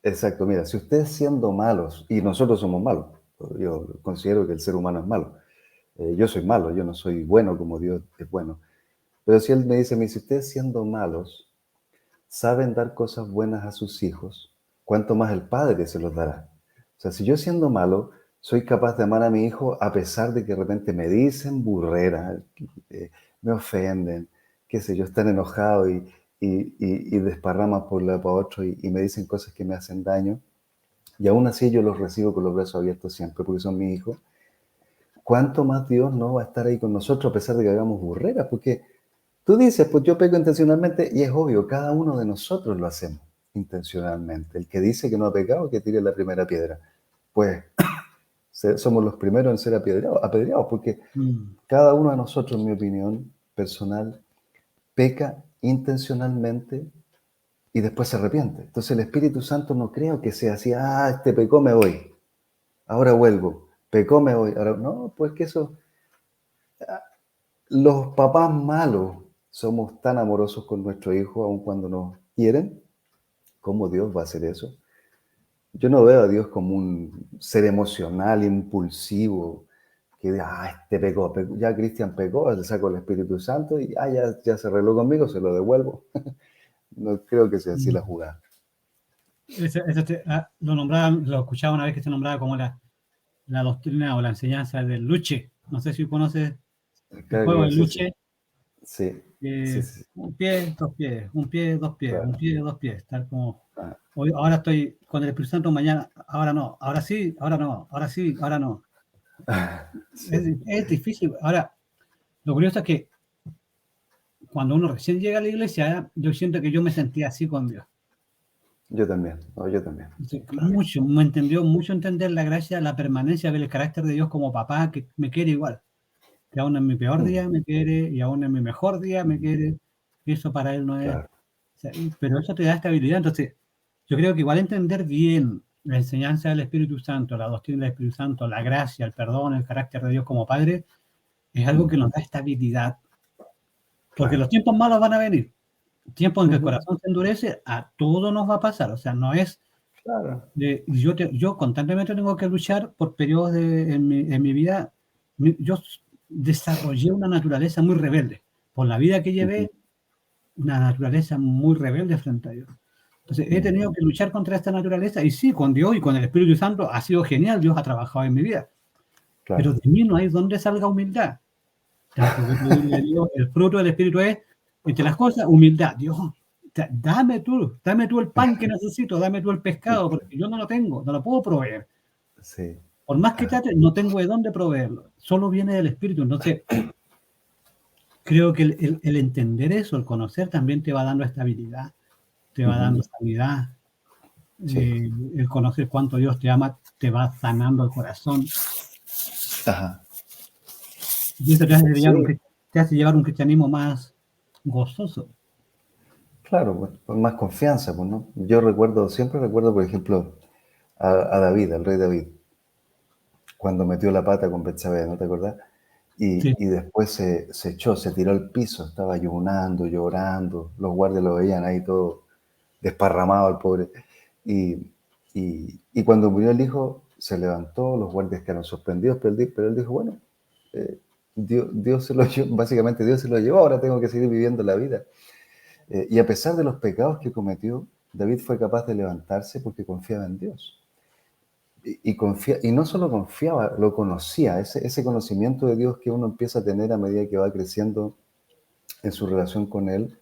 Exacto, mira, si ustedes siendo malos, y nosotros somos malos, yo considero que el ser humano es malo, yo soy malo, yo no soy bueno como Dios es bueno, pero si Él me dice, si ustedes siendo malos saben dar cosas buenas a sus hijos, ¿cuánto más el Padre se los dará? O sea, si yo siendo malo soy capaz de amar a mi hijo a pesar de que de repente me dicen burrera, me ofenden, qué sé yo, están enojados y desparraman por un lado para otro y me dicen cosas que me hacen daño, y aún así yo los recibo con los brazos abiertos siempre porque son mis hijos. ¿Cuánto más Dios no va a estar ahí con nosotros a pesar de que hagamos burreras? Porque tú dices, pues yo peco intencionalmente y es obvio, cada uno de nosotros lo hacemos intencionalmente. El que dice que no ha pecado, que tire la primera piedra. Pues somos los primeros en ser apedreados porque Mm. cada uno de nosotros, en mi opinión personal, peca intencionalmente y después se arrepiente. Entonces el Espíritu Santo no creo que sea así, este pecó, me voy, ahora vuelvo, pecó, me voy, ahora no, pues que eso, los papás malos somos tan amorosos con nuestro hijo, aun cuando nos quieren. ¿Cómo Dios va a hacer eso? Yo no veo a Dios como un ser emocional, impulsivo, que este pecó, ya Cristian pecó, le saco el Espíritu Santo y ya se arregló conmigo, se lo devuelvo. No creo que sea así la Mm. jugada. Lo nombraban, lo escuchaba una vez que se nombraba como la doctrina o la enseñanza del Luche. No sé si conoces el Claro juego que del sí, sí, Luche. sí, sí, sí, Un pie, dos pies, un pie, dos pies, un claro. pie, dos pies. Tal como Ah, hoy, ahora estoy con el Espíritu Santo, mañana, ahora no, ahora sí, ahora no, ahora sí, ahora no. sí, Es difícil. Ahora, lo curioso es que cuando uno recién llega a la iglesia, yo siento que yo me sentía así con Dios. yo también, no, yo también, claro. Mucho, me entendió mucho entender la gracia, la permanencia, ver el carácter de Dios como papá que me quiere igual. Que aún en mi peor Mm, día me quiere y aún en mi mejor día me quiere. Y eso para él no es. claro. O sea, pero eso te da estabilidad. Entonces, yo creo que igual entender bien la enseñanza del Espíritu Santo, la doctrina del Espíritu Santo, la gracia, el perdón, el carácter de Dios como Padre, es algo que Mm, nos da estabilidad. Porque los claro. tiempos malos van a venir. Tiempos en que el Ujú, corazón se endurece, a todo nos va a pasar. O sea, no es claro. yo constantemente tengo que luchar por periodos en mi vida. Yo desarrollé una naturaleza muy rebelde. Por la vida que Ujú, llevé, una naturaleza muy rebelde frente a Dios. Entonces, he mm, tenido que luchar contra esta naturaleza y sí, con Dios y con el Espíritu Santo ha sido genial. Dios ha trabajado en mi vida. Pero claro. de mí no hay donde salga humildad. Tengo que pedirle a Dios. El fruto del Espíritu es Entre las cosas, humildad. Dios, dame tú el pan que necesito, dame tú el pescado, porque yo no lo tengo, no lo puedo proveer. Sí. Por más que Ajá. trate, no tengo de dónde proveerlo. Solo viene del Espíritu. Entonces, creo que el entender eso, el conocer, también te va dando estabilidad, te va dando Ujú. sanidad. Sí. El conocer cuánto Dios te ama, te va sanando el corazón. Ajá. Y eso Sí, te hace llevar un cristianismo más gozoso. claro, pues, con más confianza, pues, ¿no? Siempre recuerdo, por ejemplo, a David, al rey David, cuando metió la pata con Betsabé, ¿no te acordás? Sí. Y después se echó, se tiró al piso, estaba ayunando, llorando, los guardias lo veían ahí todo desparramado el pobre. Y, y cuando murió el hijo, se levantó, los guardias quedaron sorprendidos, pero él dijo, bueno, Dios se lo llevó, básicamente Dios se lo llevó, ahora tengo que seguir viviendo la vida. Y a pesar de los pecados que cometió, David fue capaz de levantarse porque confiaba en Dios. Y no solo confiaba, lo conocía, ese conocimiento de Dios que uno empieza a tener a medida que va creciendo en su relación con Él,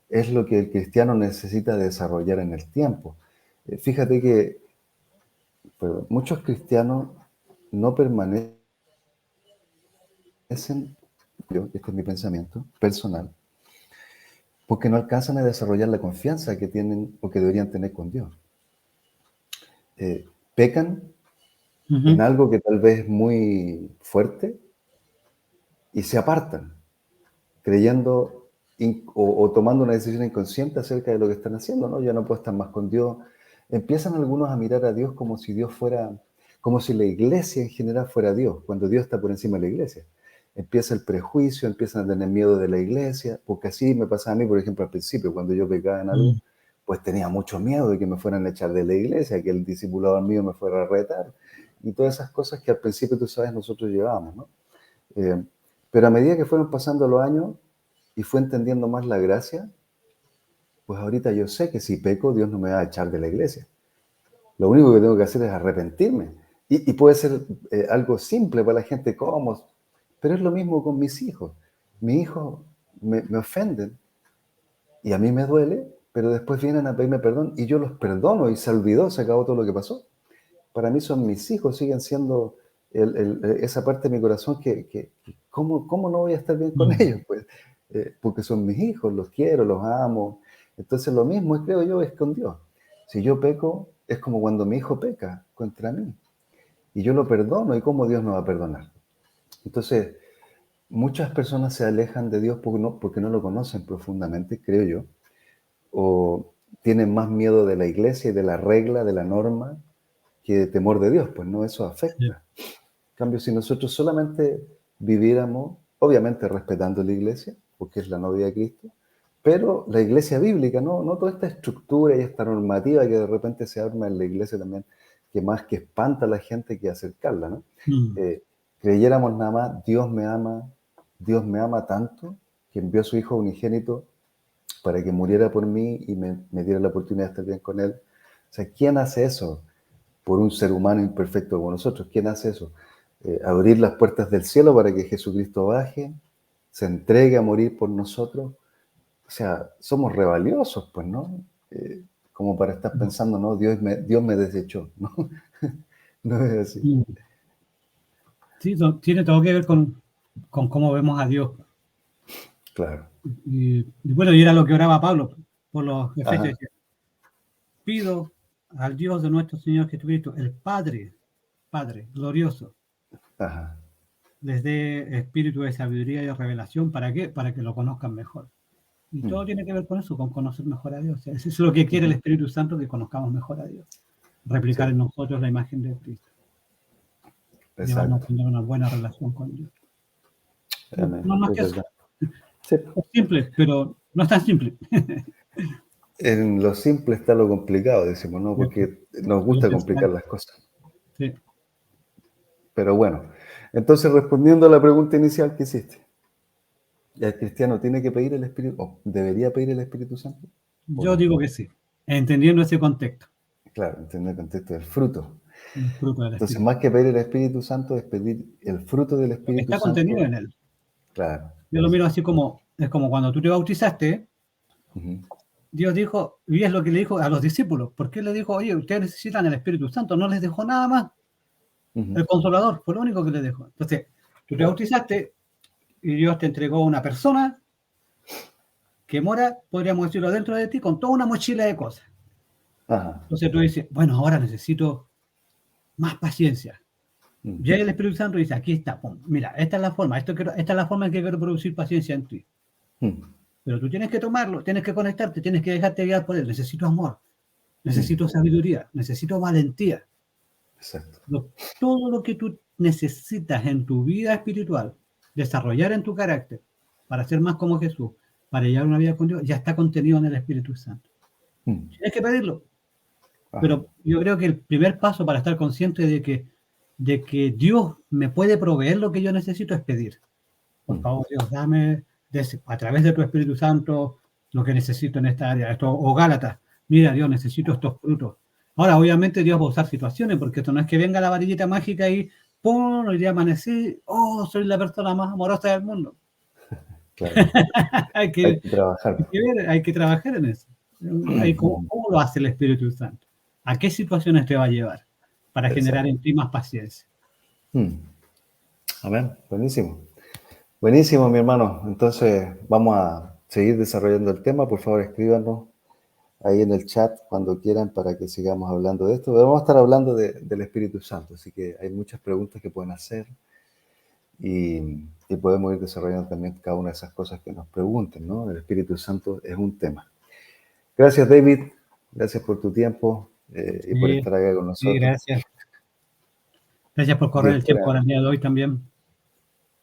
es lo que el cristiano necesita desarrollar en el tiempo. Fíjate que muchos cristianos no permanecen, este es mi pensamiento personal, porque no alcanzan a desarrollar la confianza que tienen o que deberían tener con Dios. Pecan en Ujú. algo que tal vez es muy fuerte y se apartan, creyendo o tomando una decisión inconsciente acerca de lo que están haciendo, ¿no? Ya no puedo estar más con Dios. Empiezan algunos a mirar a Dios como si Dios fuera, como si la iglesia en general fuera Dios, cuando Dios está por encima de la iglesia. Empieza el prejuicio, empiezan a tener miedo de la iglesia, porque así me pasaba a mí, por ejemplo, al principio, cuando yo pecaba en algo, Mm. pues tenía mucho miedo de que me fueran a echar de la iglesia, que el discipulador mío me fuera a retar, y todas esas cosas que al principio, tú sabes, nosotros llevábamos, ¿no? Eh, pero a medida que fueron pasando los años y fue entendiendo más la gracia, pues ahorita yo sé que si peco, Dios no me va a echar de la iglesia. Lo único que tengo que hacer es arrepentirme. Y puede ser algo simple para la gente, ¿cómo? Pero es lo mismo con mis hijos. Mis hijos me ofenden y a mí me duele, pero después vienen a pedirme perdón y yo los perdono y se olvidó, se acabó todo lo que pasó. Para mí son mis hijos, siguen siendo esa parte de mi corazón ¿cómo no voy a estar bien con Mm. ellos? Pues, porque son mis hijos, los quiero, los amo. Entonces lo mismo, creo yo, es con Dios. Si yo peco, es como cuando mi hijo peca contra mí. Y yo lo perdono, ¿y cómo Dios me va a perdonar? Entonces, muchas personas se alejan de Dios porque no lo conocen profundamente, creo yo, o tienen más miedo de la iglesia y de la regla, de la norma, que de temor de Dios, pues no, eso Sí. afecta. En cambio, si nosotros solamente viviéramos, obviamente respetando la iglesia, porque es la novia de Cristo, pero la iglesia bíblica, no toda esta estructura y esta normativa que de repente se arma en la iglesia también, que más que espanta a la gente que acercarla, ¿no? Mm. Eh, Creyéramos nada más, Dios me ama tanto que envió a su Hijo unigénito para que muriera por mí y me diera la oportunidad de estar bien con Él. O sea, ¿quién hace eso por un ser humano imperfecto como nosotros? ¿Quién hace eso? Abrir las puertas del cielo para que Jesucristo baje, se entregue a morir por nosotros. O sea, somos revaliosos, pues, ¿no? Como para estar pensando, no, Dios me desechó, ¿no? No es así. Mm. Sí, tiene todo que ver con cómo vemos a Dios. Claro. Y bueno, y era lo que oraba Pablo por los efesios. Ajá, Decía, pido al Dios de nuestro Señor Jesucristo, el Padre glorioso, ajá. les dé espíritu de sabiduría y de revelación. ¿Para qué? Para que lo conozcan mejor. Y Mm, todo tiene que ver con eso, con conocer mejor a Dios. O sea, eso es lo que quiere el ujú. Espíritu Santo, que conozcamos mejor a Dios. Sí, Replicar en nosotros la imagen de Cristo. Llevarnos a exacto. tener una buena relación con Dios. Amén. No más Es que eso. verdad. Sí. Es simple, pero no es tan simple. En lo simple está lo complicado, decimos, ¿no? Porque nos Lo gusta complicar esencial. las cosas. Sí. Pero bueno, entonces respondiendo a la pregunta inicial que hiciste, ¿el cristiano tiene que pedir el Espíritu, o debería pedir el Espíritu Santo o Yo no? digo que sí, entendiendo ese contexto, Claro, entiende el contexto del fruto. el fruto del Entonces, Espíritu, más que pedir el Espíritu Santo, es pedir el fruto del lo que Espíritu está contenido Santo. en él. Claro, Yo lo miro así como es como cuando tú te bautizaste, Ujú, Dios dijo, y es lo que le dijo a los discípulos, ¿por qué le dijo, oye, ustedes necesitan el Espíritu Santo? No les dejó nada más, ujú, el Consolador, fue lo único que les dejó. Entonces, tú te claro. bautizaste y Dios te entregó una persona que mora, podríamos decirlo, dentro de ti con toda una mochila de cosas. Ajá. Entonces tú dices, bueno, ahora necesito más paciencia. Mm, Llega el Espíritu Santo y dice, aquí está, pum, mira, esta es la forma, esta es la forma en que quiero producir paciencia en ti. mm, Pero tú tienes que tomarlo, tienes que conectarte, tienes que dejarte guiar por él. Necesito amor, mm, necesito sabiduría, necesito valentía. exacto. Todo lo que tú necesitas en tu vida espiritual, desarrollar en tu carácter, para ser más como Jesús, para llevar una vida con Dios, ya está contenido en el Espíritu Santo. Mm, Tienes que pedirlo, ajá. pero yo creo que el primer paso para estar consciente de que Dios me puede proveer lo que yo necesito es pedir. Por Mm, favor, Dios, dame a través de tu Espíritu Santo lo que necesito en esta área. Esto, o Gálatas, mira, Dios, necesito estos frutos. Ahora, obviamente, Dios va a usar situaciones, porque esto no es que venga la varillita mágica y ¡pum! Hoy día amanecí, ¡oh! Soy la persona más amorosa del mundo. claro. hay, Hay que, que trabajar. hay que trabajar en eso. Ujú, ¿Cómo lo hace el Espíritu Santo? ¿A qué situaciones te va a llevar para generar exacto. en ti más paciencia? Mm, amén. Buenísimo. Buenísimo, mi hermano. Entonces, vamos a seguir desarrollando el tema. Por favor, escríbanos ahí en el chat cuando quieran para que sigamos hablando de esto. Pero vamos a estar hablando del Espíritu Santo, así que hay muchas preguntas que pueden hacer y podemos ir desarrollando también cada una de esas cosas que nos pregunten, ¿no? El Espíritu Santo es un tema. Gracias, David. Gracias por tu tiempo y por Sí, estar acá con sí, nosotros. gracias. Gracias por correr Dios el tiempo quiera. para el día de hoy también.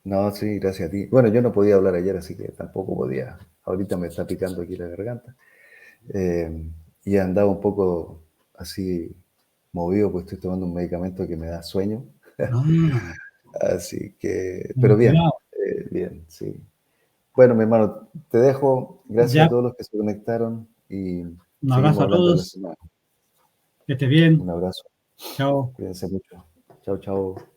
No, sí, gracias a ti. Bueno, yo no podía hablar ayer, así que tampoco podía. Ahorita me está picando aquí la garganta. Eh, y andaba un poco así movido, pues estoy tomando un medicamento que me da sueño. Ah, Así que, pero bien, cuidado. bien, sí. Bueno, mi hermano, te dejo. Gracias a Ya, todos los que se conectaron y un abrazo seguimos a hablando de la todos. semana. Que estés bien. Un abrazo. Chao. Cuídense mucho. Chao, chao.